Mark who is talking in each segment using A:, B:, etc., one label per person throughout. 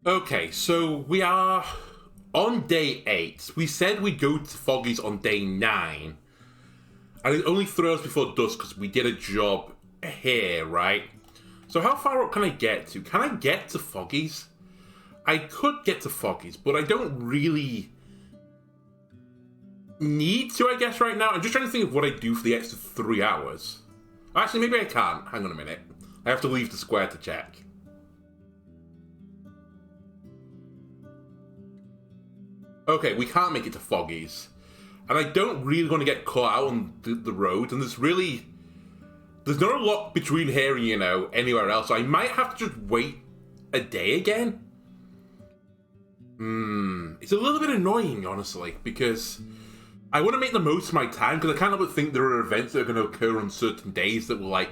A: Okay, so we are on day 8. We said we'd go to Foggy's on day 9. And it only 3 hours before dusk because we did a job here, right? So how far up can I get to? Can I get to Foggy's? I could get to Foggy's, but I don't really need to, I guess, right now. I'm just trying to think of what I do for the extra 3 hours. Actually, maybe I can't. Hang on a minute. I have to leave the square to check. Okay, we can't make it to Foggy's. And I don't really want to get caught out on the road, and there's not a lot between here and, anywhere else, so I might have to just wait a day again. It's a little bit annoying, honestly, because I want to make the most of my time, because I can't help but think there are events that are going to occur on certain days that will,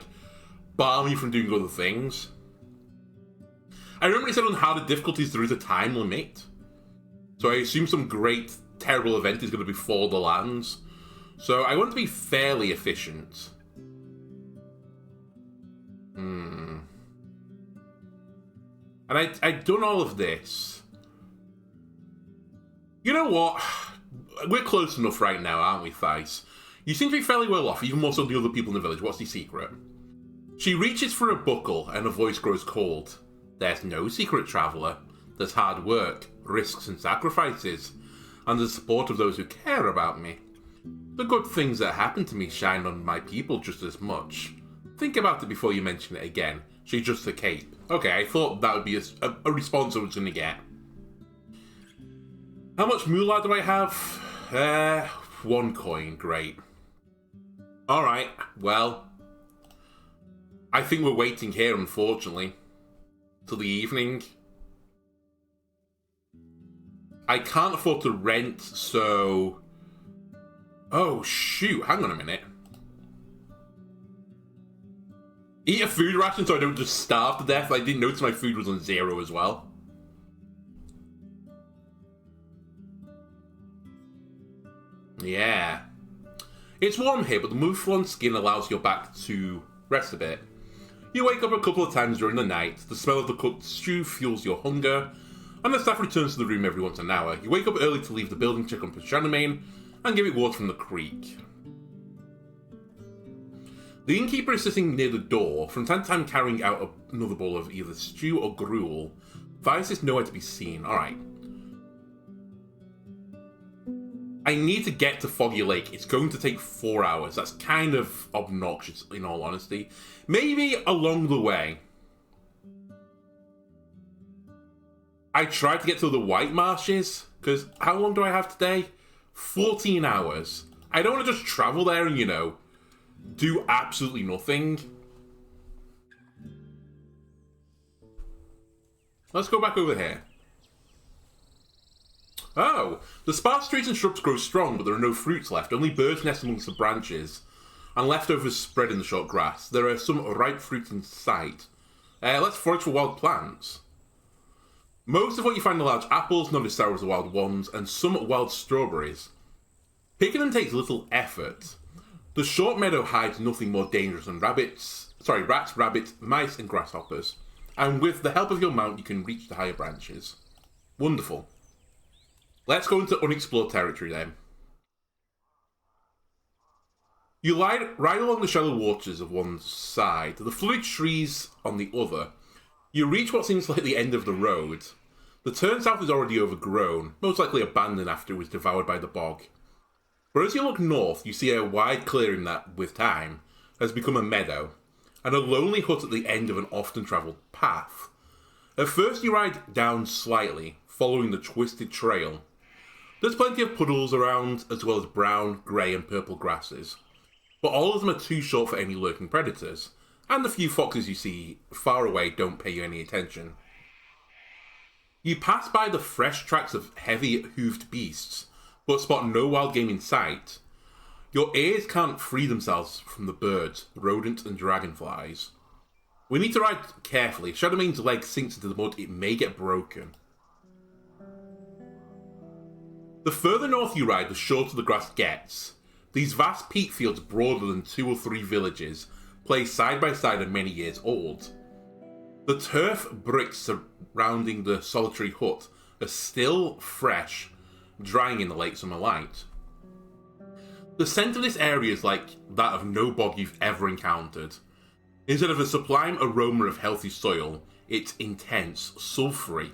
A: bar me from doing other things. I remember it said on harder difficulties there is a time limit. So I assume some great, terrible event is going to befall the lands. So I want to be fairly efficient. And I'd done all of this. You know what? We're close enough right now, aren't we, Thais? You seem to be fairly well off, even more so than the other people in the village. What's the secret? She reaches for a buckle and her voice grows cold. There's no secret, traveller. There's hard work, risks and sacrifices, and the support of those who care about me. The good things that happen to me shine on my people just as much. Think about it before you mention it again. She's just a cape. Okay, I thought that would be a response I was going to get. How much moolah do I have? 1 coin, great. Alright, well, I think we're waiting here, unfortunately, till the evening. I can't afford to rent, so... Oh, shoot, hang on a minute. Eat a food ration so I don't just starve to death. I didn't notice my food was on 0 as well. Yeah. It's warm here, but the mouflon skin allows your back to rest a bit. You wake up a couple of times during the night, the smell of the cooked stew fuels your hunger, and the staff returns to the room every once in an hour. You wake up early to leave the building, check on Pachanamane, and give it water from the creek. The innkeeper is sitting near the door, from time to time carrying out another bowl of either stew or gruel. Thais is nowhere to be seen. Alright. I need to get to Foggy Lake. It's going to take 4 hours. That's kind of obnoxious, in all honesty. Maybe along the way. I tried to get to the White Marshes, because how long do I have today? 14 hours. I don't want to just travel there and, do absolutely nothing. Let's go back over here. Oh, the sparse trees and shrubs grow strong, but there are no fruits left, only birds nest amongst the branches, and leftovers spread in the short grass. There are some ripe fruit in sight. Let's forage for wild plants. Most of what you find are large apples, not as sour as the wild ones, and some wild strawberries. Picking them takes little effort. The short meadow hides nothing more dangerous than rats, rabbits, mice, and grasshoppers. And with the help of your mount, you can reach the higher branches. Wonderful. Let's go into unexplored territory then. You ride along the shallow waters of one side, the fluid trees on the other. You reach what seems like the end of the road. The turn south is already overgrown, most likely abandoned after it was devoured by the bog. But as you look north, you see a wide clearing that, with time, has become a meadow, and a lonely hut at the end of an often-travelled path. At first you ride down slightly, following the twisted trail. There's plenty of puddles around, as well as brown, grey and purple grasses. But all of them are too short for any lurking predators, and the few foxes you see far away don't pay you any attention. You pass by the fresh tracks of heavy hoofed beasts, but spot no wild game in sight. Your ears can't free themselves from the birds, rodents and dragonflies. We need to ride carefully. If Shadowmane's leg sinks into the mud, it may get broken. The further north you ride, the shorter the grass gets. These vast peat fields, broader than 2 or 3 villages, place side by side and many years old. The turf bricks surrounding the solitary hut are still fresh, drying in the late summer light. The scent of this area is like that of no bog you've ever encountered. Instead of a sublime aroma of healthy soil, it's intense, sulphury,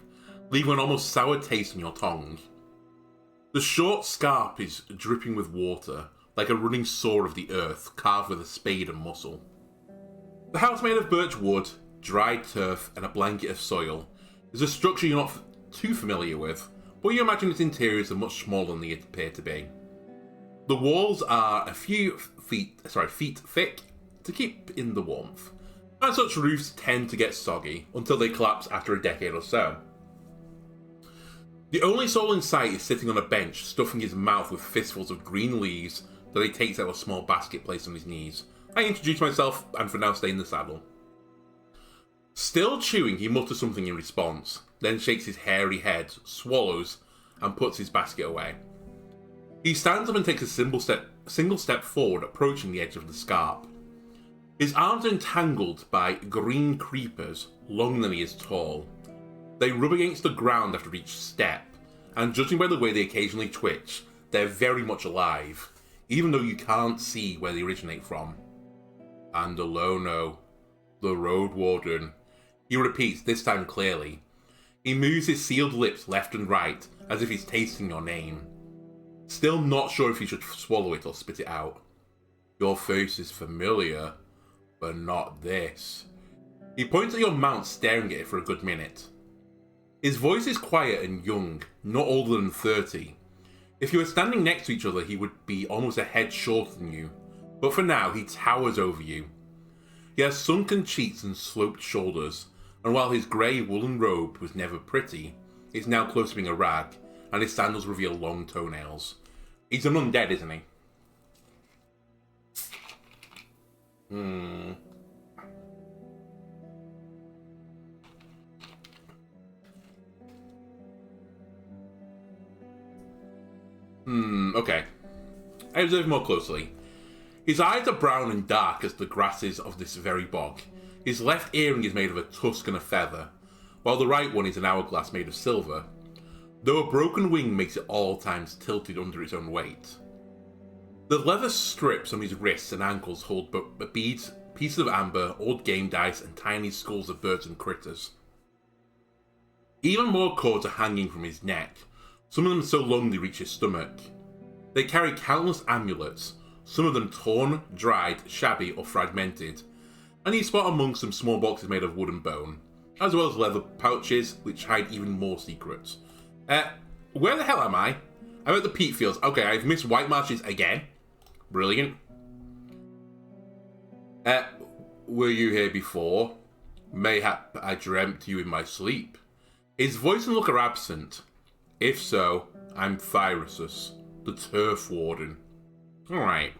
A: leaving an almost sour taste in your tongue. The short scarp is dripping with water, like a running sword of the earth carved with a spade and muscle. The house, made of birch wood, dried turf, and a blanket of soil, is a structure you're not too familiar with, but you imagine its interiors are much smaller than they appear to be. The walls are a few feet thick to keep in the warmth, and such roofs tend to get soggy until they collapse after a decade or so. The only soul in sight is sitting on a bench, stuffing his mouth with fistfuls of green leaves that he takes out of a small basket placed on his knees. I introduce myself and for now stay in the saddle. Still chewing, he mutters something in response, then shakes his hairy head, swallows, and puts his basket away. He stands up and takes a single step forward, approaching the edge of the scarp. His arms are entangled by green creepers, longer than he is tall. They rub against the ground after each step, and judging by the way they occasionally twitch, they're very much alive, even though you can't see where they originate from. Andalono, the Roadwarden, he repeats, this time clearly. He moves his sealed lips left and right, as if he's tasting your name. Still not sure if he should swallow it or spit it out. Your face is familiar, but not this. He points at your mount, staring at it for a good minute. His voice is quiet and young, not older than 30. If you were standing next to each other, he would be almost a head shorter than you, but for now he towers over you. He has sunken cheeks and sloped shoulders, and while his grey woolen robe was never pretty, it's now close to being a rag, and his sandals reveal long toenails. He's an undead, isn't he? Okay. I observe more closely. His eyes are brown and dark as the grasses of this very bog. His left earring is made of a tusk and a feather, while the right one is an hourglass made of silver, though a broken wing makes it all times tilted under its own weight. The leather strips on his wrists and ankles hold beads, pieces of amber, old game dice, and tiny skulls of birds and critters. Even more cords are hanging from his neck, some of them so long they reach his stomach. They carry countless amulets, some of them torn, dried, shabby, or fragmented, and you spot among some small boxes made of wood and bone, as well as leather pouches which hide even more secrets. Where the hell am I? I'm at the peat fields. Okay, I've missed White Marshes again. Brilliant. Were you here before? Mayhap I dreamt you in my sleep. His voice and look are absent. If so, I'm Thyrusus, the Turf Warden. Alright.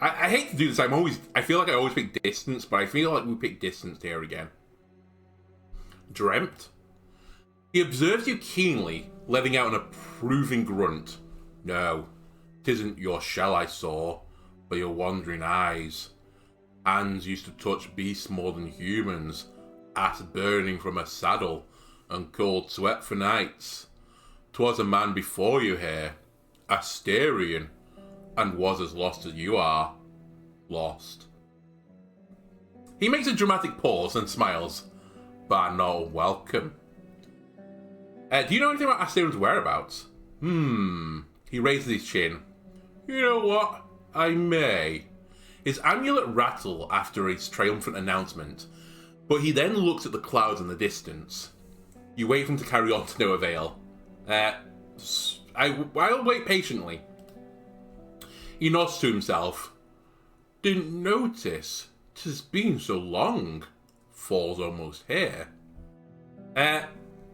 A: I hate to do this. I feel like I always pick distance, but I feel like we pick distance here again. Dreamt? He observes you keenly, letting out an approving grunt. No, 'tisn't your shell I saw, but your wandering eyes. Hands used to touch beasts more than humans, ass burning from a saddle, and cold sweat for nights. 'Twas a man before you here, Asterion, and was as lost as you are. Lost. He makes a dramatic pause and smiles, but not welcome. Do you know anything about Asterion's whereabouts? He raises his chin. You know what? I may. His amulet rattle after his triumphant announcement, but he then looks at the clouds in the distance. You wait for him to carry on to no avail. I'll wait patiently. He nods to himself. Didn't notice. 'Tis been so long. Fall's almost here.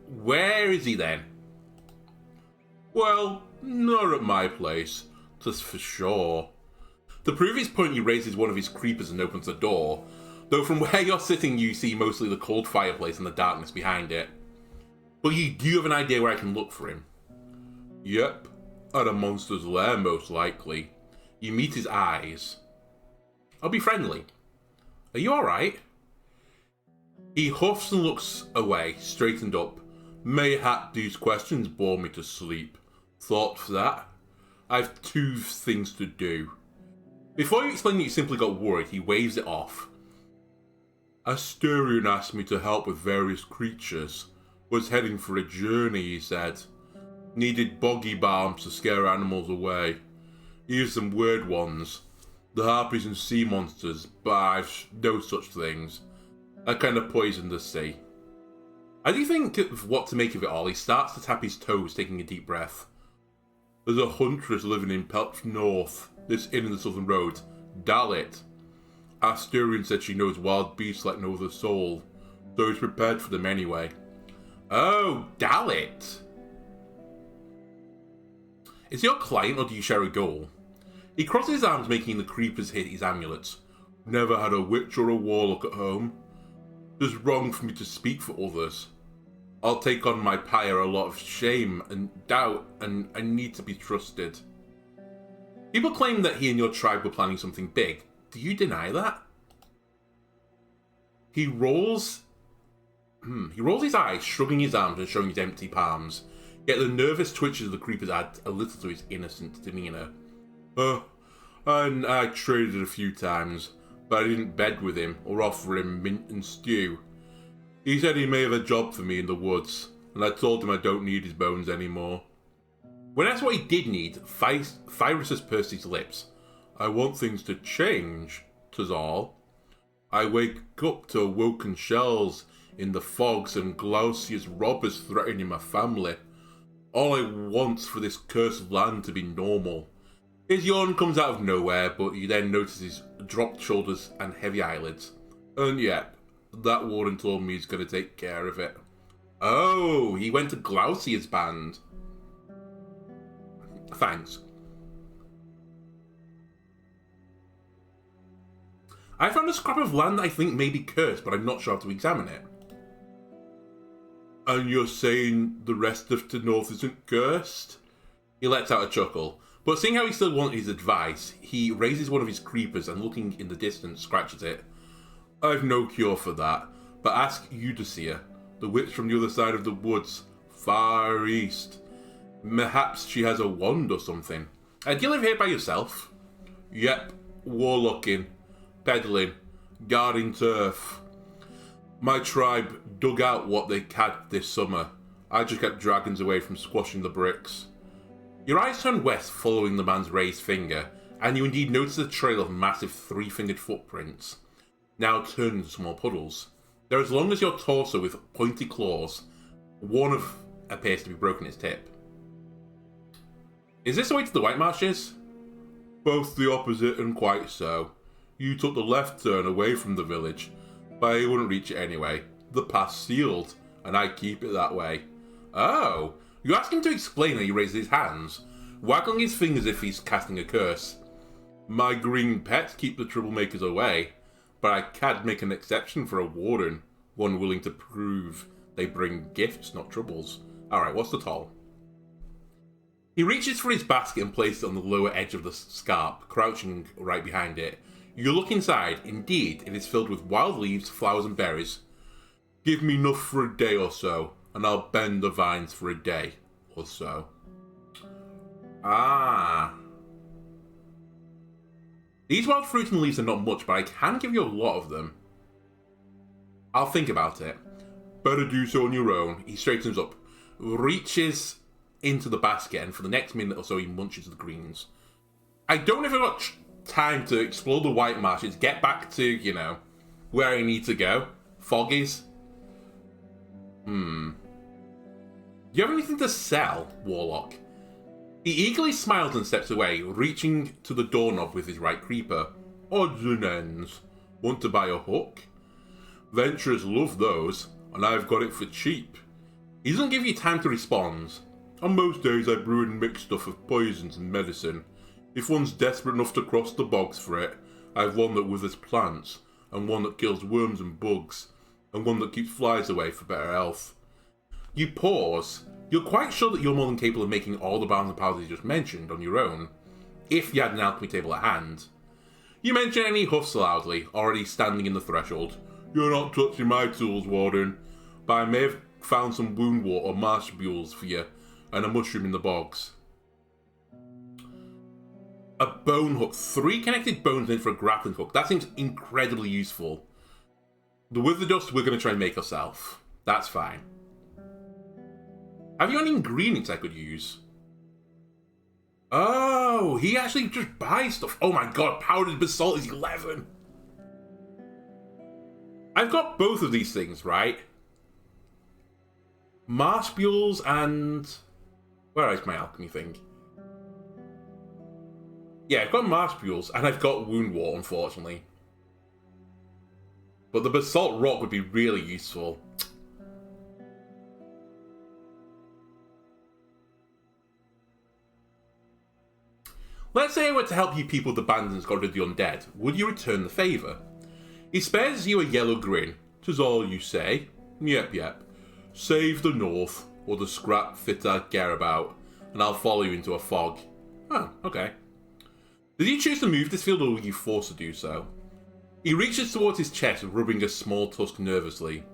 A: Where is he then? Well, not at my place, 'tis for sure. To prove his point, he raises one of his creepers and opens the door, though from where you're sitting you see mostly the cold fireplace and the darkness behind it. But you do have an idea where I can look for him. Yep, at a monster's lair most likely. You meet his eyes. I'll be friendly. Are you alright? He huffs and looks away, straightened up. Mayhap these questions bore me to sleep. Thought for that. I've 2 things to do. Before you explain that you simply got worried, he waves it off. Asturian asked me to help with various creatures. Was heading for a journey, he said. Needed boggy balms to scare animals away. Here's some weird ones. The harpies and sea monsters, but I've no such things. I kind of poisoned the sea. As you think of what to make of it all, he starts to tap his toes, taking a deep breath. There's a huntress living in Pelch North, this inn in the southern road. Dalit. Asturian said she knows wild beasts like no other soul, so he's prepared for them anyway. Oh, Dalit. Is he your client or do you share a goal? He crosses his arms, making the creepers hit his amulets. Never had a witch or a warlock at home. It's wrong for me to speak for others. I'll take on my pyre a lot of shame and doubt, and I need to be trusted. People claim that he and your tribe were planning something big. Do you deny that? He rolls his eyes, shrugging his arms and showing his empty palms. Yet the nervous twitches of the creepers add a little to his innocent demeanour. And I traded a few times, but I didn't bed with him or offer him mint and stew. He said he may have a job for me in the woods, and I told him I don't need his bones anymore. When asked what he did need, Thyrus pursed his lips. I want things to change, 'tis all. I wake up to awoken shells in the fogs and Glaucia's robbers threatening my family. All I want's for this cursed land to be normal. His yawn comes out of nowhere, but you then notice his dropped shoulders and heavy eyelids. And yet, that warden told me he's going to take care of it. Oh, he went to Glaucia's band. Thanks. I found a scrap of land that I think may be cursed, but I'm not sure how to examine it. And you're saying the rest of the north isn't cursed? He lets out a chuckle, but seeing how he still wanted his advice, he raises one of his creepers and looking in the distance, scratches it. I've no cure for that, but ask Eudocia, the witch from the other side of the woods, far east. Perhaps she has a wand or something. Do you live here by yourself? Yep, warlocking, peddling, guarding turf. My tribe dug out what they had this summer. I just kept dragons away from squashing the bricks. Your eyes turn west following the man's raised finger, and you indeed notice a trail of massive 3-fingered footprints, now turned into small puddles. They're as long as your torso with pointy claws. One of appears to be broken its tip. Is this the way to the White Marshes? Both the opposite and quite so. You took the left turn away from the village, but I wouldn't reach it anyway. The path's sealed, and I keep it that way. Oh, you ask him to explain how he raises his hands, waggling his fingers as if he's casting a curse. My green pets keep the troublemakers away, but I can't make an exception for a warden, one willing to prove they bring gifts, not troubles. Alright, what's the toll? He reaches for his basket and places it on the lower edge of the scarp, crouching right behind it. You look inside. Indeed, it is filled with wild leaves, flowers and berries. Give me enough for a day or so, and I'll bend the vines for a day or so. Ah. These wild fruit and leaves are not much, but I can give you a lot of them. I'll think about it. Better do so on your own. He straightens up, reaches into the basket, and for the next minute or so he munches the greens. I don't know if I've got time to explore the White Marshes, get back to, where I need to go. Foggy's. Do you have anything to sell, Warlock? He eagerly smiles and steps away, reaching to the doorknob with his right creeper. Odds and ends. Want to buy a hook? Venturers love those, and I've got it for cheap. He doesn't give you time to respond. On most days I brew and mix stuff of poisons and medicine. If one's desperate enough to cross the bogs for it, I've one that withers plants, and one that kills worms and bugs, and one that keeps flies away for better health. You pause. You're quite sure that you're more than capable of making all the balms and powders you just mentioned on your own. if you had an alchemy table at hand. You mention any huffs loudly, already standing in the threshold. You're not touching my tools, Warden, but I may have found some wound wort or marsh mules for you, and a mushroom in the bogs. A bone hook. 3 connected bones in for a grappling hook. That seems incredibly useful. The wither dust we're going to try and make ourselves. That's fine. Have you any ingredients I could use? Oh, he actually just buys stuff. Oh my god, powdered basalt is 11. I've got both of these things, right? Marsh mules and... Where is my alchemy thing? Yeah, I've got marsh mules and I've got wound wort, unfortunately. But the basalt rock would be really useful. Let's say I were to help you people with the bandits got rid of the undead. Would you return the favour? He spares you a yellow grin. 'Tis all you say. Yep. Save the north, or the scrap fit I care about, and I'll follow you into a fog. Oh, okay. Did you choose to move this field, or were you forced to do so? He reaches towards his chest, rubbing a small tusk nervously.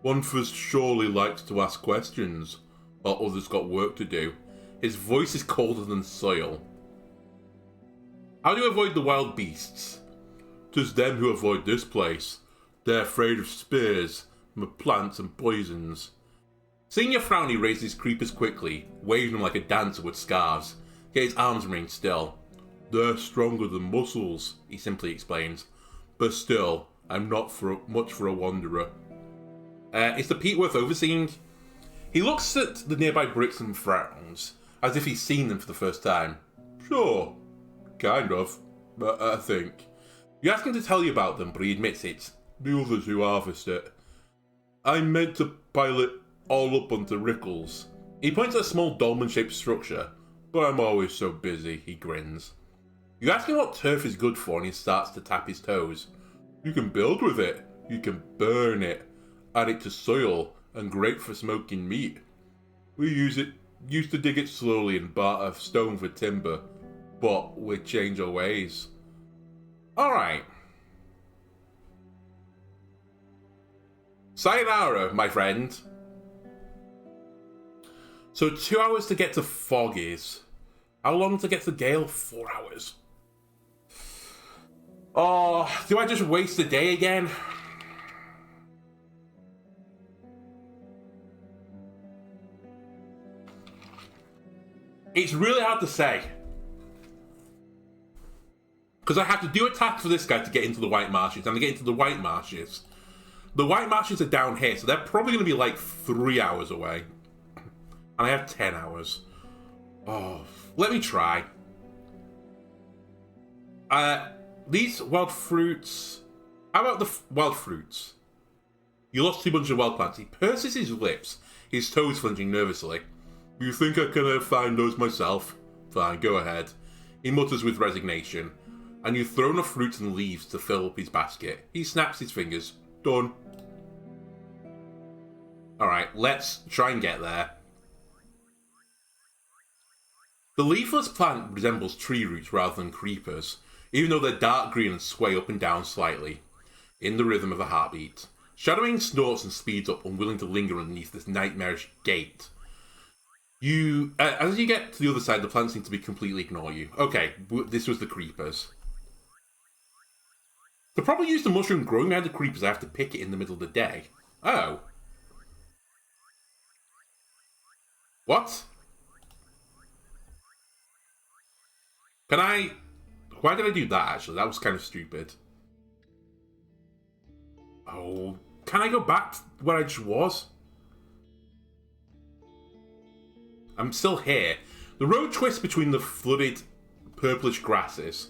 A: One first surely likes to ask questions, while others got work to do. His voice is colder than soil. How do you avoid the wild beasts? 'Tis them who avoid this place. They're afraid of spears, plants and poisons. Seeing your frown, he raises his creepers quickly, waving them like a dancer with scarves, yet his arms remain still. They're stronger than muscles, he simply explains. But still, I'm not much for a wanderer. Is the peat worth overseeing? He looks at the nearby bricks and frowns, as if he's seen them for the first time. Sure. Kind of, I think. You ask him to tell you about them, but he admits it's the others who harvest it. I meant to pile it all up onto Rickles. He points at a small dolman-shaped structure, but I'm always so busy, he grins. You ask him what turf is good for, and he starts to tap his toes. You can build with it, you can burn it, add it to soil, and great for smoking meat. We used to dig it slowly and barter stone for timber, but we change our ways. Alright. Sayonara, my friend. So 2 hours to get to Foggy's. How long to get to Gale? 4 hours. Oh, do I just waste the day again? It's really hard to say. Because I have to do a task for this guy to get into the White Marshes. And to get into the White Marshes, the White Marshes are down here, so they're probably going to be like 3 hours away. And I have 10 hours. Oh, let me try. These wild fruits... How about the wild fruits? You lost 2 bunches of wild plants. He purses his lips, his toes flinching nervously. You think I can find those myself? Fine, go ahead. He mutters with resignation. And you throw enough fruits and leaves to fill up his basket. He snaps his fingers. Done. Alright, let's try and get there. The leafless plant resembles tree roots rather than creepers, even though they're dark green and sway up and down slightly, in the rhythm of a heartbeat. Shadowing snorts and speeds up, unwilling to linger underneath this nightmarish gate. As you get to the other side, the plants seem to be completely ignore you. Okay, this was the creepers. To probably use the mushroom growing around the creepers, I have to pick it in the middle of the day. Oh. What? Why did I do that, actually? That was kind of stupid. Oh, can I go back to where I just was? I'm still here. The road twists between the flooded purplish grasses.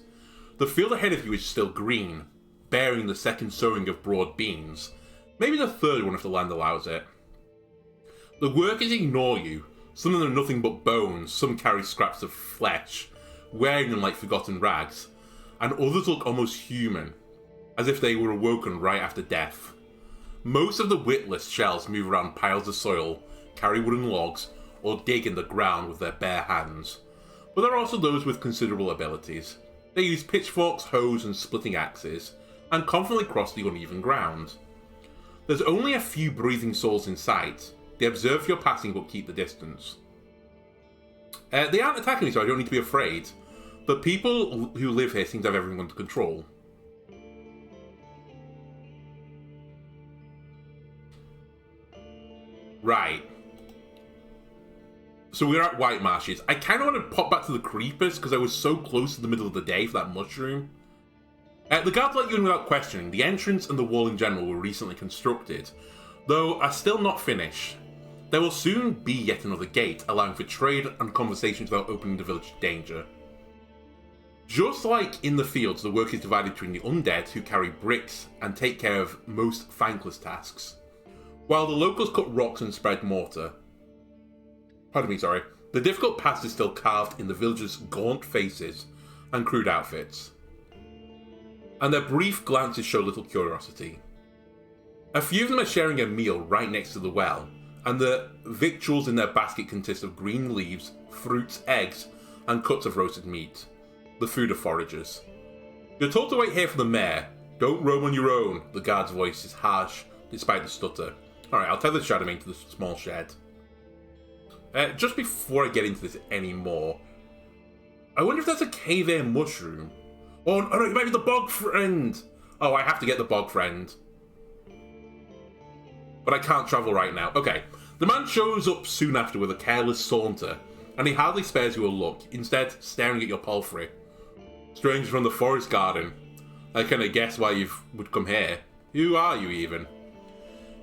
A: The field ahead of you is still green, bearing the second sowing of broad beans. Maybe the third one if the land allows it. The workers ignore you. Some of them are nothing but bones, some carry scraps of flesh, wearing them like forgotten rags, and others look almost human, as if they were awoken right after death. Most of the witless shells move around piles of soil, carry wooden logs, or dig in the ground with their bare hands. But there are also those with considerable abilities. They use pitchforks, hoes, and splitting axes, and confidently cross the uneven ground. There's only a few breathing souls in sight. They observe your passing but keep the distance. They aren't attacking me, so I don't need to be afraid. The people who live here seem to have everything under control. Right. So we're at White Marshes. I kind of want to pop back to the Creepers because I was so close to the middle of the day for that mushroom. The guards let you in without questioning. The entrance and the wall in general were recently constructed, though are still not finished. There will soon be yet another gate, allowing for trade and conversations without opening the village to danger. Just like in the fields, the work is divided between the undead, who carry bricks and take care of most thankless tasks, while the locals cut rocks and spread mortar. The difficult past is still carved in the villagers' gaunt faces and crude outfits, and their brief glances show little curiosity. A few of them are sharing a meal right next to the well, and the victuals in their basket consist of green leaves, fruits, eggs, and cuts of roasted meat. The food of foragers. You're told to wait here for the mayor. Don't roam on your own. The guard's voice is harsh, despite the stutter. Alright, I'll tether Shadowmane to the small shed. Just before I get into this anymore, I wonder if that's a cave air mushroom. Oh no, it might be the bog friend! Oh, I have to get the bog friend. But I can't travel right now. Okay, the man shows up soon after with a careless saunter, and he hardly spares you a look, instead staring at your palfrey. Stranger from the forest garden. I kinda guess why you would come here. Who are you, even?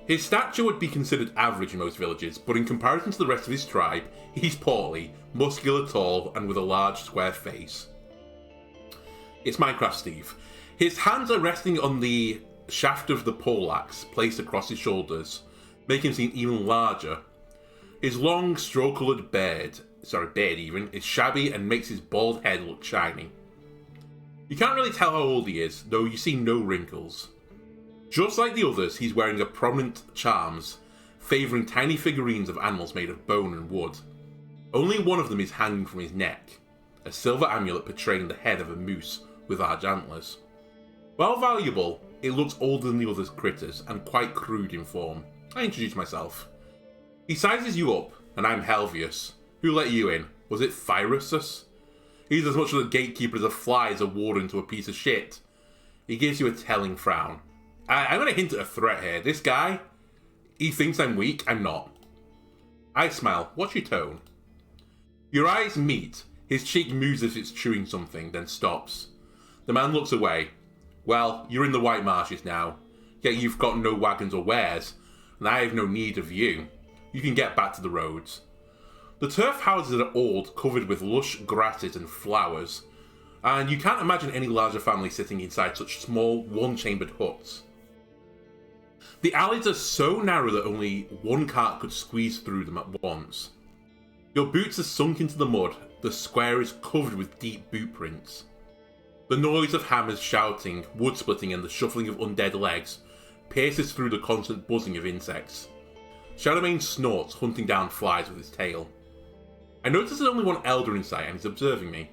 A: His stature would be considered average in most villages, but in comparison to the rest of his tribe, he's portly, muscular, tall, and with a large, square face. It's Minecraft Steve. His hands are resting on the shaft of the poleaxe placed across his shoulders, making him seem even larger. His long, straw-coloured beard is shabby and makes his bald head look shiny. You can't really tell how old he is, though you see no wrinkles. Just like the others, he's wearing a prominent charms, favouring tiny figurines of animals made of bone and wood. Only one of them is hanging from his neck, a silver amulet portraying the head of a moose with large antlers. While valuable, it looks older than the other critters and quite crude in form. I introduce myself. He sizes you up, and I'm Helvius. Who let you in? Was it Thyrusus? He's as much of a gatekeeper as a fly is a warden to a piece of shit. He gives you a telling frown. I'm going to hint at a threat here. This guy, he thinks I'm weak. I'm not. I smile. What's your tone? Your eyes meet. His cheek moves as if it's chewing something, then stops. The man looks away. Well, you're in the White Marshes now. Yet you've got no wagons or wares, and I have no need of you. You can get back to the roads. The turf houses are old, covered with lush grasses and flowers, and you can't imagine any larger family sitting inside such small, one-chambered huts. The alleys are so narrow that only one cart could squeeze through them at once. Your boots are sunk into the mud, the square is covered with deep boot prints. The noise of hammers shouting, wood splitting and the shuffling of undead legs pierces through the constant buzzing of insects. Shadowmane snorts, hunting down flies with his tail. I notice there's only one elder in sight and he's observing me.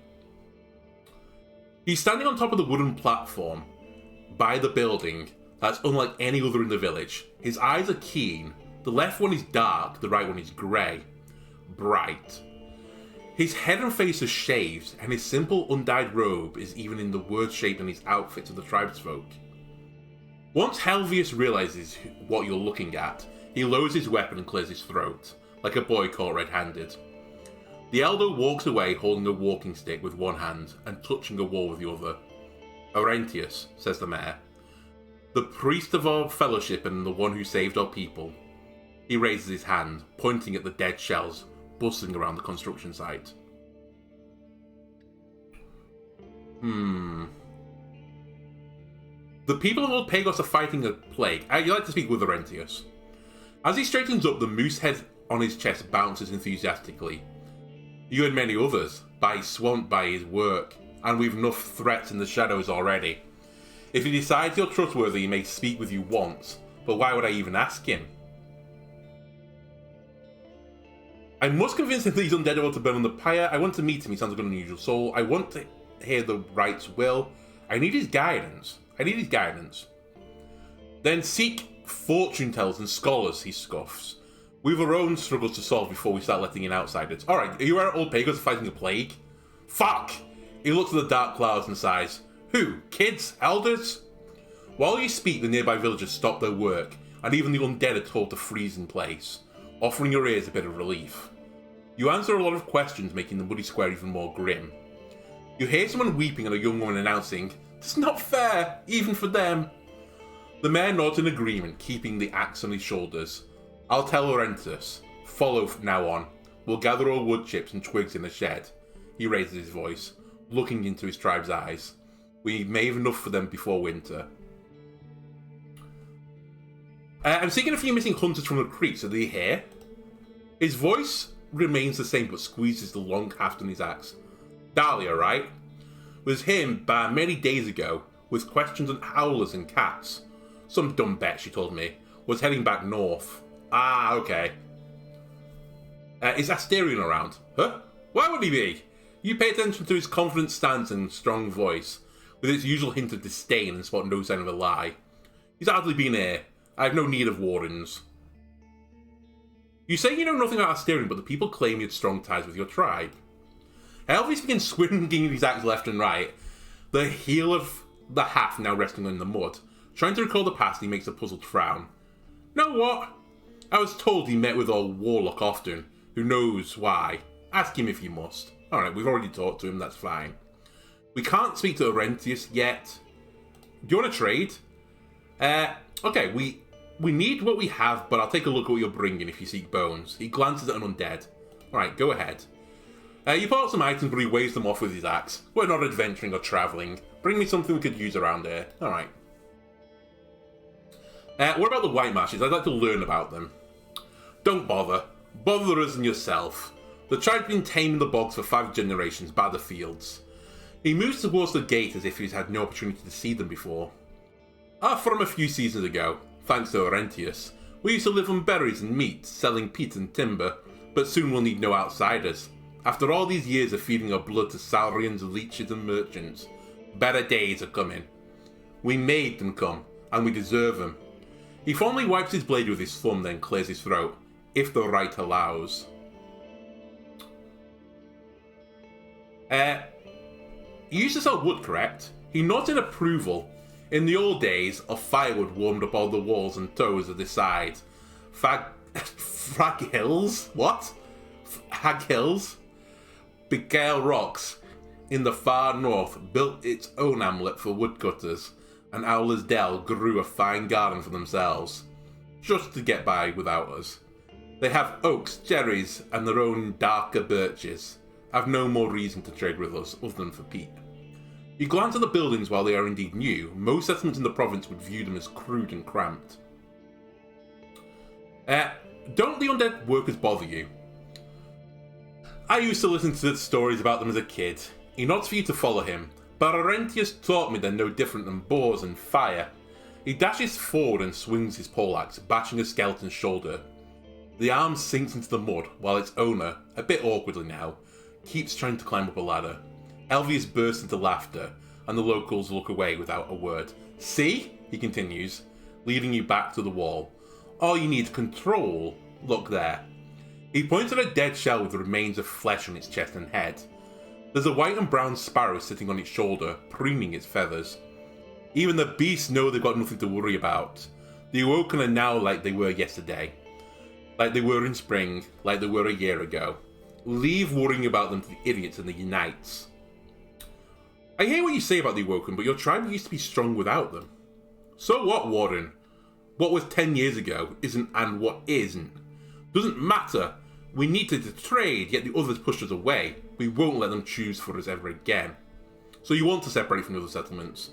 A: He's standing on top of the wooden platform by the building that's unlike any other in the village. His eyes are keen. The left one is dark, the right one is grey. Bright. His head and face are shaved, and his simple undyed robe is even in the worse shape than his outfit of the tribesfolk. Once Helvius realises what you're looking at, he lowers his weapon and clears his throat, like a boy caught red-handed. The elder walks away holding a walking stick with one hand and touching a wall with the other. Aurentius, says the mayor. The priest of our fellowship and the one who saved our people. He raises his hand, pointing at the dead shells bustling around the construction site. The people of Old Pagos are fighting a plague. I'd like to speak with Aurentius. As he straightens up, the moose head on his chest bounces enthusiastically. You and many others, swamped by his work, and we've enough threats in the shadows already. If he decides you're trustworthy, he may speak with you once, but why would I even ask him? I must convince him that he's undead or to burn on the pyre. I want to meet him. He sounds like an unusual soul. I want to hear the right's will. I need his guidance. Then seek fortune tellers and scholars, he scoffs. We've our own struggles to solve before we start letting in outsiders. Alright, are you our old pagans fighting a plague? Fuck! He looks at the dark clouds and sighs. Who? Kids? Elders? While you speak, the nearby villagers stop their work, and even the undead are told to freeze in place, offering your ears a bit of relief. You answer a lot of questions, making the muddy square even more grim. You hear someone weeping and a young woman announcing, "It's not fair, even for them." The mayor nods in agreement, keeping the axe on his shoulders. I'll tell Laurentus. Follow from now on. We'll gather all wood chips and twigs in the shed. He raises his voice, looking into his tribe's eyes. We may have enough for them before winter. I'm seeking a few missing hunters from the creek, so they're here. His voice remains the same, but squeezes the long haft on his axe. Dahlia, right? Was him many days ago, with questions on howlers and cats. Some dumb bet, she told me, was heading back north. Ah, okay. Is Asterion around? Huh? Why would he be? You pay attention to his confident stance and strong voice, with its usual hint of disdain and spot no sign of a lie. He's hardly been here. I have no need of wardens. You say you know nothing about Asterion, but the people claim you had strong ties with your tribe. Elvis begins swinging his axe left and right, the heel of the haft now resting in the mud. Trying to recall the past, he makes a puzzled frown. Know what? I was told he met with old Warlock often. Who knows why? Ask him if you must. Alright, we've already talked to him, that's fine. We can't speak to Orentius yet. Do you want to trade? Okay, we need what we have, but I'll take a look at what you're bringing if you seek bones. He glances at an undead. Alright, go ahead. You pull out some items, but he waves them off with his axe. We're not adventuring or travelling. Bring me something we could use around here. Alright. What about the White Marshes? I'd like to learn about them. Don't bother. Bother us and yourself. The tribe's been taming the bogs for 5 generations by the fields. He moves towards the gate as if he's had no opportunity to see them before. From a few seasons ago, thanks to Orentius, we used to live on berries and meat, selling peat and timber, but soon we'll need no outsiders. After all these years of feeding our blood to Saurians, leeches and merchants, better days are coming. We made them come, and we deserve them. He fondly wipes his blade with his thumb, then clears his throat, if the right allows. You used to sell wood, correct? He nods in approval. In the old days, a firewood warmed up all the walls and toes of the side. Frag Hills? What? Hag Hills? Bigale Rocks in the far north built its own hamlet for woodcutters, and Owler's Dell grew a fine garden for themselves, just to get by without us. They have oaks, cherries, and their own darker birches. Have no more reason to trade with us other than for peat. You glance at the buildings. While they are indeed new, most settlements in the province would view them as crude and cramped. Don't the undead workers bother you? I used to listen to stories about them as a kid. He nods for you to follow him, but Orentius taught me they're no different than boars and fire. He dashes forward and swings his poleaxe, bashing a skeleton's shoulder. The arm sinks into the mud, while its owner, a bit awkwardly now, keeps trying to climb up a ladder. Elvius bursts into laughter, and the locals look away without a word. See? He continues, leading you back to the wall. All you need control. Look there. He points at a dead shell with the remains of flesh on its chest and head. There's a white and brown sparrow sitting on its shoulder, preening its feathers. Even the beasts know they've got nothing to worry about. The Awoken are now like they were yesterday. Like they were in spring, like they were a year ago. Leave worrying about them to the idiots and the Unites. I hear what you say about the Awoken, but your tribe used to be strong without them. So what, Warden? What was 10 years ago isn't, and what isn't. Doesn't matter. We needed to trade, yet the others pushed us away. We won't let them choose for us ever again. So you want to separate from the other settlements.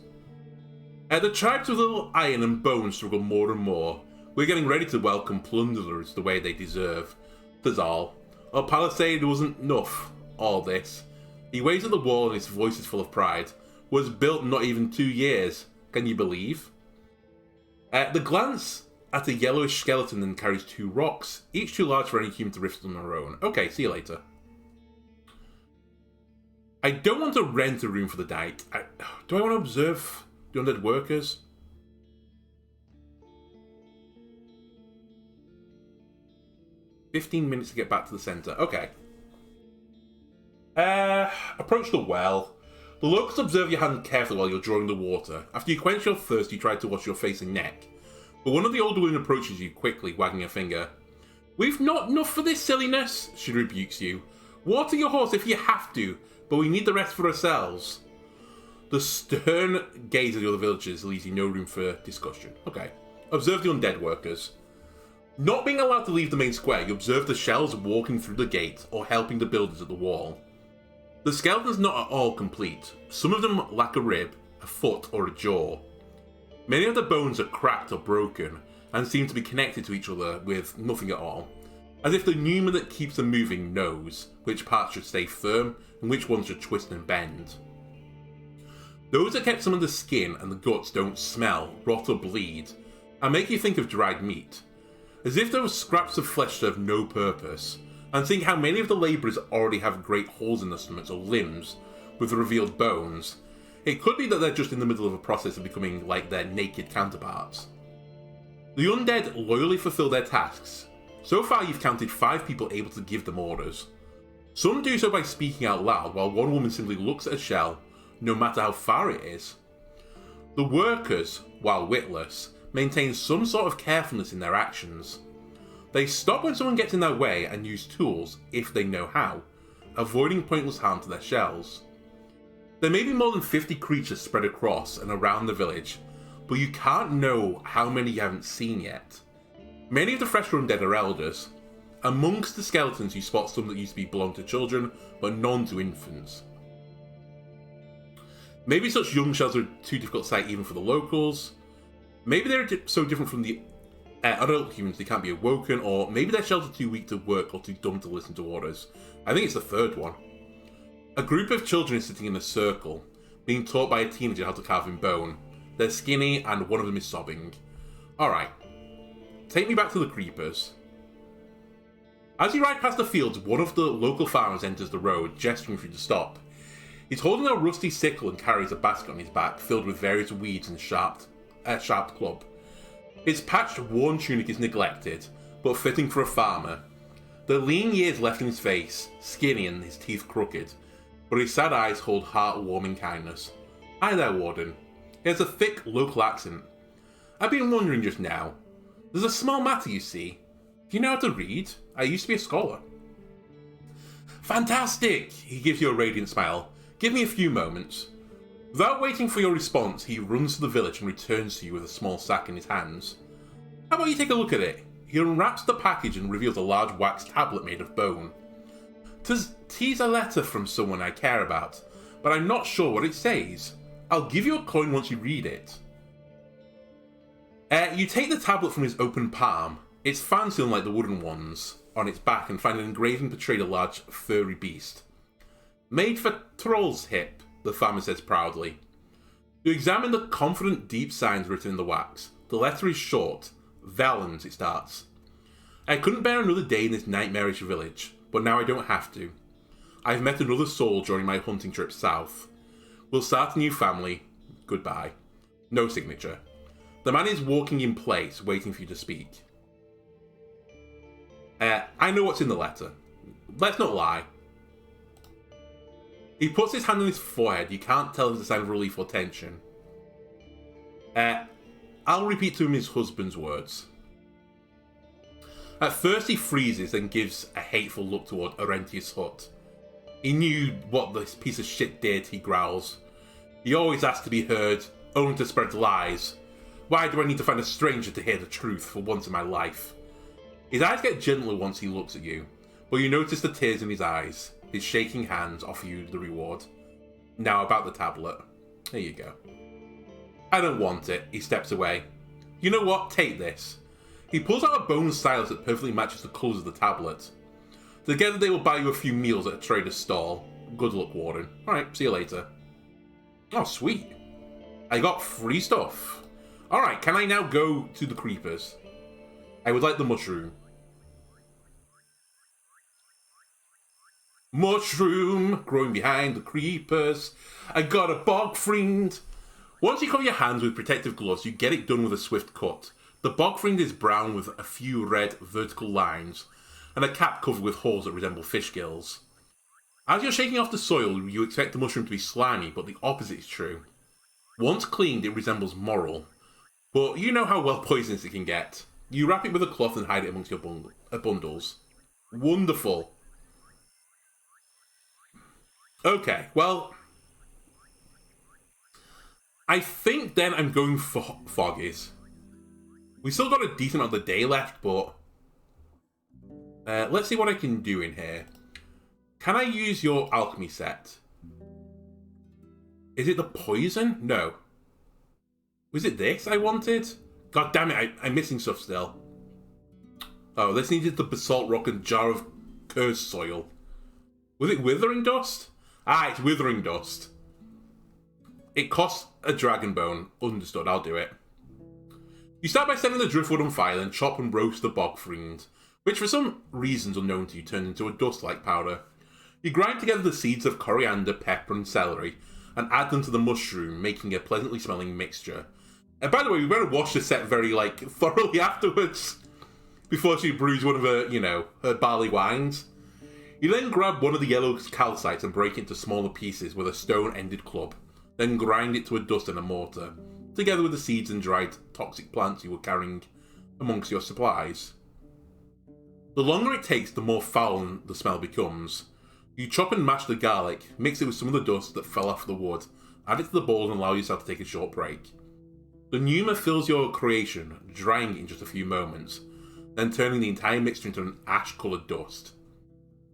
A: The tribes with little iron and bone struggle more and more. We're getting ready to welcome plunderers the way they deserve. That's all. Our palisade wasn't enough, all this. He waves at the wall and his voice is full of pride. Was built not even 2 years. Can you believe? The glance at a yellowish skeleton and carries 2 rocks, each too large for any human to lift on their own. Okay, see you later. I don't want to rent a room for the night. Do I want to observe the undead workers? "15 minutes to get back to the centre." Okay. Approach the well. The locals observe your hand carefully while you're drawing the water. After you quench your thirst, you try to wash your face and neck. But one of the older women approaches you quickly, wagging her finger. "We've not enough for this silliness," she rebukes you. "Water your horse if you have to, but we need the rest for ourselves." The stern gaze of the other villagers leaves you no room for discussion. Okay. Observe the undead workers. Not being allowed to leave the main square, you observe the shells walking through the gate or helping the builders at the wall. The skeleton's not at all complete. Some of them lack a rib, a foot, or a jaw. Many of the bones are cracked or broken, and seem to be connected to each other with nothing at all, as if the pneuma that keeps them moving knows which parts should stay firm and which ones should twist and bend. Those that kept some of the skin and the guts don't smell, rot or bleed, and make you think of dried meat, as if those scraps of flesh serve no purpose, and seeing how many of the labourers already have great holes in their stomachs or limbs with the revealed bones, it could be that they're just in the middle of a process of becoming like their naked counterparts. The undead loyally fulfill their tasks. So far you've counted 5 people able to give them orders. Some do so by speaking out loud, while one woman simply looks at a shell, no matter how far it is. The workers, while witless, maintain some sort of carefulness in their actions. They stop when someone gets in their way and use tools, if they know how, avoiding pointless harm to their shells. There may be more than 50 creatures spread across and around the village, but you can't know how many you haven't seen yet. Many of the fresher undead are elders. Amongst the skeletons you spot some that used to belong to children, but none to infants. Maybe such young shells are too difficult to sight even for the locals. Maybe they're so different from the adult humans they can't be awoken, or maybe their shells are too weak to work or too dumb to listen to orders. I think it's the third one. A group of children is sitting in a circle, being taught by a teenager how to carve in bone. They're skinny and one of them is sobbing. Alright, take me back to the creepers. As you ride past the fields, one of the local farmers enters the road, gesturing for you to stop. He's holding a rusty sickle and carries a basket on his back, filled with various weeds and a sharp club. His patched, worn tunic is neglected, but fitting for a farmer. The lean years left in his face, skinny and his teeth crooked, but his sad eyes hold heart-warming kindness. "Hi there, Warden." He has a thick, local accent. "I've been wondering just now. There's a small matter, you see. Do you know how to read? I used to be a scholar." "Fantastic!" He gives you a radiant smile. "Give me a few moments." Without waiting for your response, he runs to the village and returns to you with a small sack in his hands. "How about you take a look at it?" He unwraps the package and reveals a large wax tablet made of bone. "'Tis a letter from someone I care about, but I'm not sure what it says. I'll give you a coin once you read it." You take the tablet from his open palm. It's fancy unlike the wooden ones on its back, and find an engraving portrayed a large furry beast. "Made for Troll's hip," the farmer says proudly. You examine the confident, deep signs written in the wax. The letter is short. "Valens," it starts. "I couldn't bear another day in this nightmarish village, but now I don't have to. I've met another soul during my hunting trip south. We'll start a new family. Goodbye." No signature. The man is walking in place, waiting for you to speak. I know what's in the letter. Let's not lie." He puts his hand on his forehead. You can't tell if it's a sign of relief or tension. I'll repeat to him his husband's words. At first he freezes, then gives a hateful look toward Orentius' hut. "He knew what this piece of shit did," he growls. "He always asked to be heard, only to spread lies. Why do I need to find a stranger to hear the truth for once in my life?" His eyes get gentler once he looks at you, but you notice the tears in his eyes. His shaking hands offer you the reward. "Now about the tablet. Here you go." "I don't want it." He steps away. "You know what? Take this." He pulls out a bone stylus that perfectly matches the colours of the tablet. Together they will buy you a few meals at a trader's stall. Good luck, Warden. Alright, see you later. Oh, sweet. I got free stuff. Alright, can I now go to the creepers? I would like the mushroom. Mushroom growing behind the creepers. I got a bog friend. Once you cover your hands with protective gloves, you get it done with a swift cut. The bog friend is brown with a few red vertical lines and a cap covered with holes that resemble fish gills. As you're shaking off the soil, you expect the mushroom to be slimy, but the opposite is true. Once cleaned, it resembles morel, but you know how well poisonous it can get. You wrap it with a cloth and hide it amongst your bundles. Wonderful. Okay, well, I think then I'm going for Foggies. We still got a decent amount of the day left, but let's see what I can do in here. Can I use your alchemy set? Is it the poison? No. Was it this I wanted? God damn it, I'm missing stuff still. Oh, this needed the basalt rock and jar of cursed soil. Was it withering dust? Ah, it's withering dust. It costs a dragon bone. Understood, I'll do it. You start by setting the driftwood on fire and chop and roast the bog friend, which for some reasons unknown to you turns into a dust-like powder. You grind together the seeds of coriander, pepper and celery and add them to the mushroom, making a pleasantly smelling mixture. And by the way, we better wash the set very, thoroughly afterwards before she brews one of her, her barley wines. You then grab one of the yellow calcites and break it into smaller pieces with a stone-ended club, then grind it to a dust in a mortar, together with the seeds and dried toxic plants you were carrying amongst your supplies. The longer it takes, the more foul the smell becomes. You chop and mash the garlic, mix it with some of the dust that fell off the wood, add it to the bowl and allow yourself to take a short break. The pneuma fills your creation, drying it in just a few moments, then turning the entire mixture into an ash-coloured dust.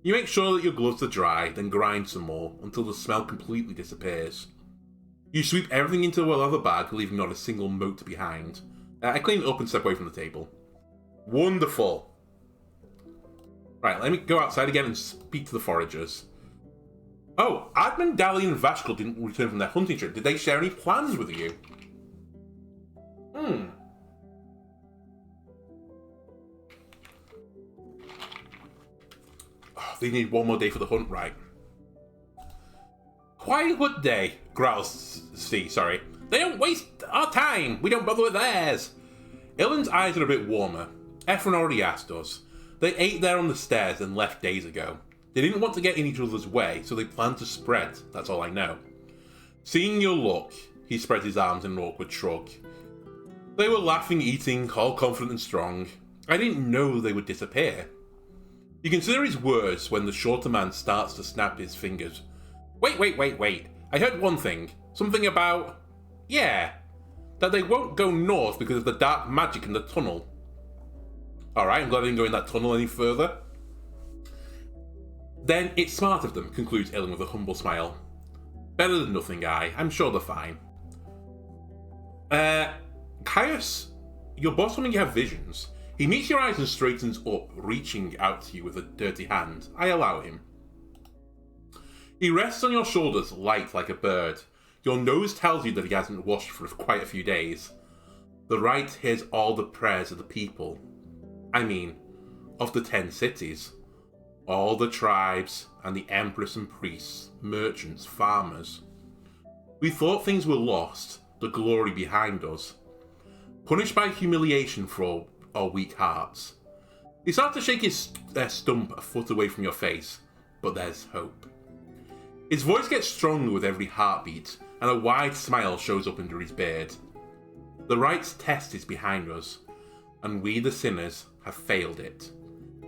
A: You make sure that your gloves are dry, then grind some more until the smell completely disappears. You sweep everything into a leather bag, leaving not a single mote behind. I clean it up and step away from the table. Wonderful. Right, let me go outside again and speak to the foragers. Oh, Admin, Dally and Vashkal didn't return from their hunting trip. Did they share any plans with you? Oh, they need one more day for the hunt, right? Why would they? Growls C, sorry. They don't waste our time. We don't bother with theirs. Ilan's eyes are a bit warmer. Efren already asked us. They ate there on the stairs and left days ago. They didn't want to get in each other's way, so they planned to spread. That's all I know. Seeing your look, he spread his arms in an awkward shrug. They were laughing, eating, all confident and strong. I didn't know they would disappear. You consider his words when the shorter man starts to snap his fingers. Wait. I heard one thing. Something about... Yeah. That they won't go north because of the dark magic in the tunnel. Alright, I'm glad I didn't go in that tunnel any further. Then it's smart of them, concludes Ilan with a humble smile. Better than nothing, I'm sure they're fine. Caius, your boss told me you have visions. He meets your eyes and straightens up, reaching out to you with a dirty hand. I allow him. He rests on your shoulders, light like a bird. Your nose tells you that he hasn't washed for quite a few days. The right hears all the prayers of the people. I mean, of the 10 cities. All the tribes, and the empress and priests, merchants, farmers. We thought things were lost, the glory behind us. Punished by humiliation for our weak hearts. He starts to shake his stump a foot away from your face, but there's hope. His voice gets stronger with every heartbeat, and a wide smile shows up under his beard. The right's test is behind us, and we the sinners have failed it.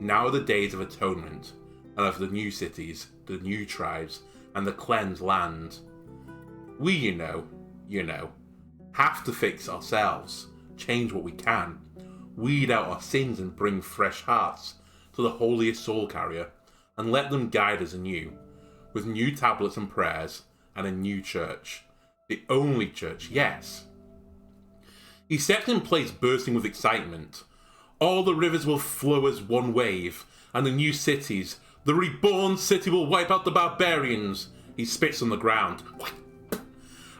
A: Now are the days of atonement, and of the new cities, the new tribes, and the cleansed land. We, you know, have to fix ourselves, change what we can, weed out our sins and bring fresh hearts to the holiest soul carrier, and let them guide us anew, with new tablets and prayers, and a new church. The only church, yes. He stepped in place bursting with excitement. All the rivers will flow as one wave, and the new cities, the reborn city will wipe out the barbarians. He spits on the ground.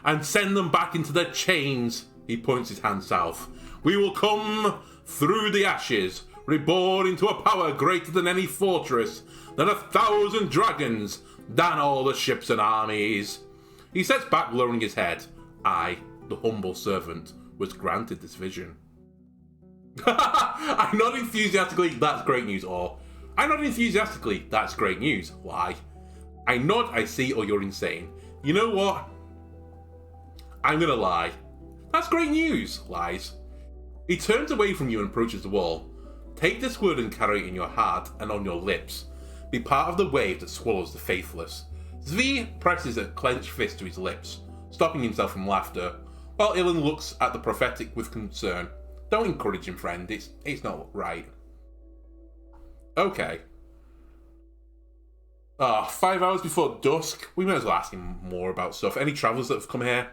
A: And send them back into their chains. He points his hand south. We will come through the ashes, reborn into a power greater than any fortress, than 1,000 dragons, than all the ships and armies. He sets back, lowering his head. I, the humble servant, was granted this vision. I nod enthusiastically, that's great news, or I nod enthusiastically, that's great news. Why? I nod, I see, or you're insane. You know what? I'm gonna lie. That's great news, lies. He turns away from you and approaches the wall. Take this word and carry it in your heart and on your lips. Be part of the wave that swallows the faithless. Zvi presses a clenched fist to his lips, stopping himself from laughter, while Ilan looks at the prophetic with concern. Don't encourage him, friend. It's not right. Okay. 5 hours before dusk. We might as well ask him more about stuff. Any travellers that have come here?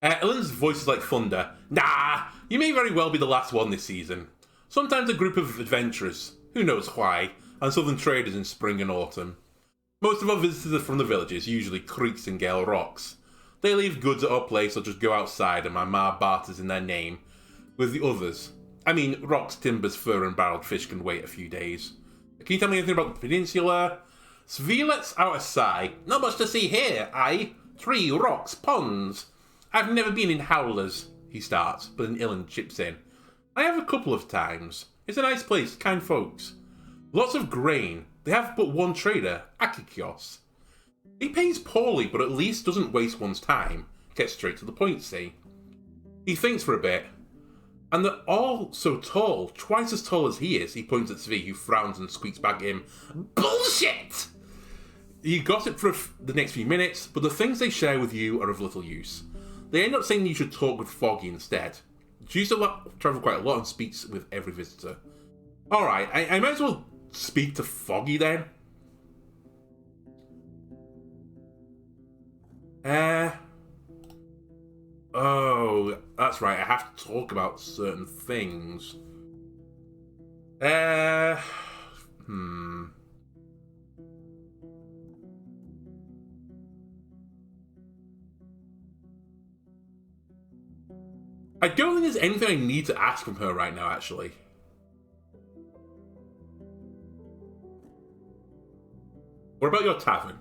A: Ilan's voice is like thunder. Nah, you may very well be the last one this season. Sometimes a group of adventurers, who knows why, and southern traders in spring and autumn. Most of our visitors are from the villages, usually creeks and Gale Rocks. They leave goods at our place or just go outside and my ma barters in their name with the others. I mean, rocks, timbers, fur and barreled fish can wait a few days. Can you tell me anything about the peninsula? Svi lets out a sigh. Not much to see here, aye? 3 rocks, ponds. I've never been in Howlers, he starts, but then Ilan chips in. I have a couple of times. It's a nice place, kind folks. Lots of grain. They have but one trader, Akikios. He pays poorly, but at least doesn't waste one's time. Gets straight to the point, see? He thinks for a bit. And they're all so tall, twice as tall as he is. He points at Svi, who frowns and squeaks back at him. Bullshit! You gossip for the next few minutes, but the things they share with you are of little use. They end up saying you should talk with Foggy instead. She used to travel quite a lot and speaks with every visitor. Alright, I might as well speak to Foggy then. Oh, that's right, I have to talk about certain things. I don't think there's anything I need to ask from her right now, actually. What about your tavern?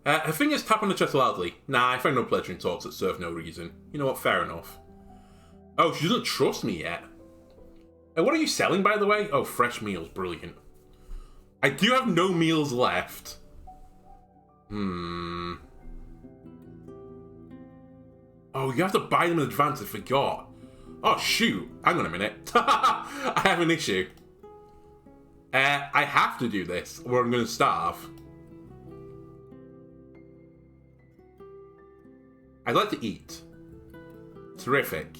A: Her fingers tap on the chest loudly. Nah, I find no pleasure in talks that serve no reason. You know what, fair enough. Oh, she doesn't trust me yet. What are you selling, by the way? Oh, fresh meals, brilliant. I do have no meals left. Oh, you have to buy them in advance, I forgot. Oh, shoot. Hang on a minute. I have an issue. I have to do this, or I'm going to starve. I'd like to eat. Terrific.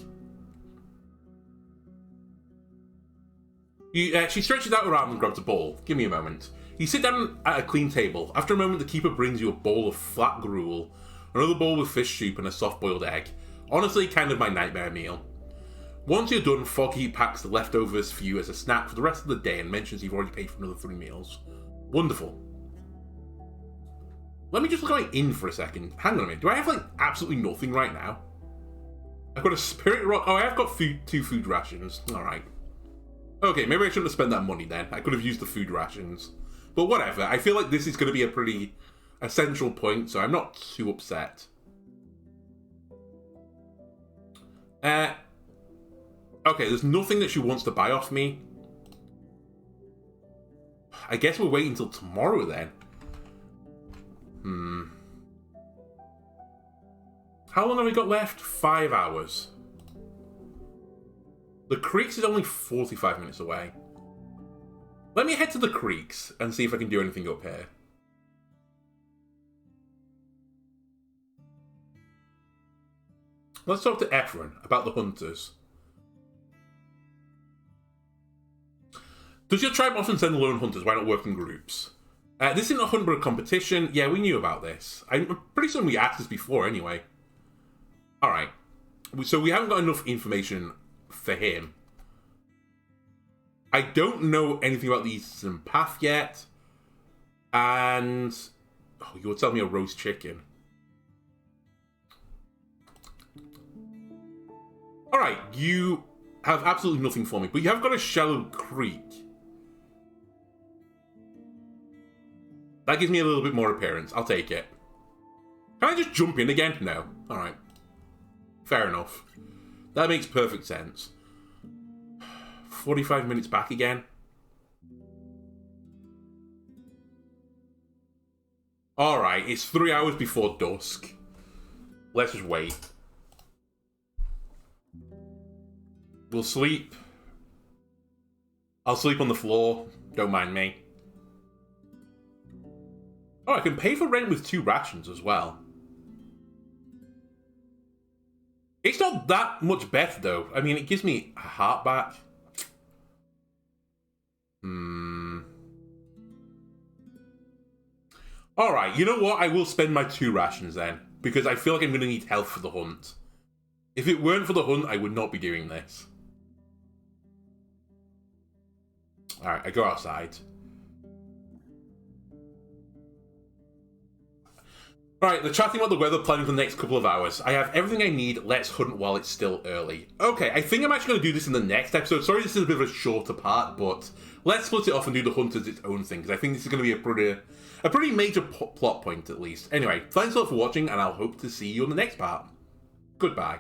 A: She stretches out her arm and grabs a bowl. Give me a moment. You sit down at a clean table. After a moment, the keeper brings you a bowl of flat gruel, another bowl with fish soup and a soft-boiled egg. Honestly, kind of my nightmare meal. Once you're done, Foggy packs the leftovers for you as a snack for the rest of the day and mentions you've already paid for another 3 meals. Wonderful. Let me just look at my inn for a second. Hang on a minute. Do I have, like, absolutely nothing right now? I've got a spirit rock. Oh, I have got 2 food rations. Alright. Okay, maybe I shouldn't have spent that money then. I could have used the food rations. But whatever. I feel like this is going to be a pretty essential point, so I'm not too upset. Okay, there's nothing that she wants to buy off me. I guess we'll wait until tomorrow then. How long have we got left? 5 hours. The Creeks is only 45 minutes away. Let me head to the Creeks and see if I can do anything up here. Let's talk to Ephron about the hunters. Does your tribe often send lone hunters? Why not work in groups? This isn't a hunt but a competition. Yeah, we knew about this. I'm pretty certain we asked this before anyway. Alright. So we haven't got enough information for him. I don't know anything about the Eastern Path yet. And... oh, you were telling me a roast chicken. Alright, you have absolutely nothing for me. But you have got a shallow creek. That gives me a little bit more appearance. I'll take it. Can I just jump in again? No. Alright. Fair enough. That makes perfect sense. 45 minutes back again. Alright, it's 3 hours before dusk. Let's just wait. We'll sleep. I'll sleep on the floor. Don't mind me. Oh, I can pay for rent with 2 rations as well. It's not that much better, though. I mean, it gives me a heart back. Alright, you know what? I will spend my 2 rations then. Because I feel like I'm going to need health for the hunt. If it weren't for the hunt, I would not be doing this. Alright, I go outside. Alright, they're chatting about the weather planning for the next couple of hours. I have everything I need. Let's hunt while it's still early. Okay, I think I'm actually going to do this in the next episode. Sorry this is a bit of a shorter part, but let's split it off and do the hunt as its own thing, because I think this is going to be a pretty major plot point, at least. Anyway, thanks a lot for watching, and I'll hope to see you on the next part. Goodbye.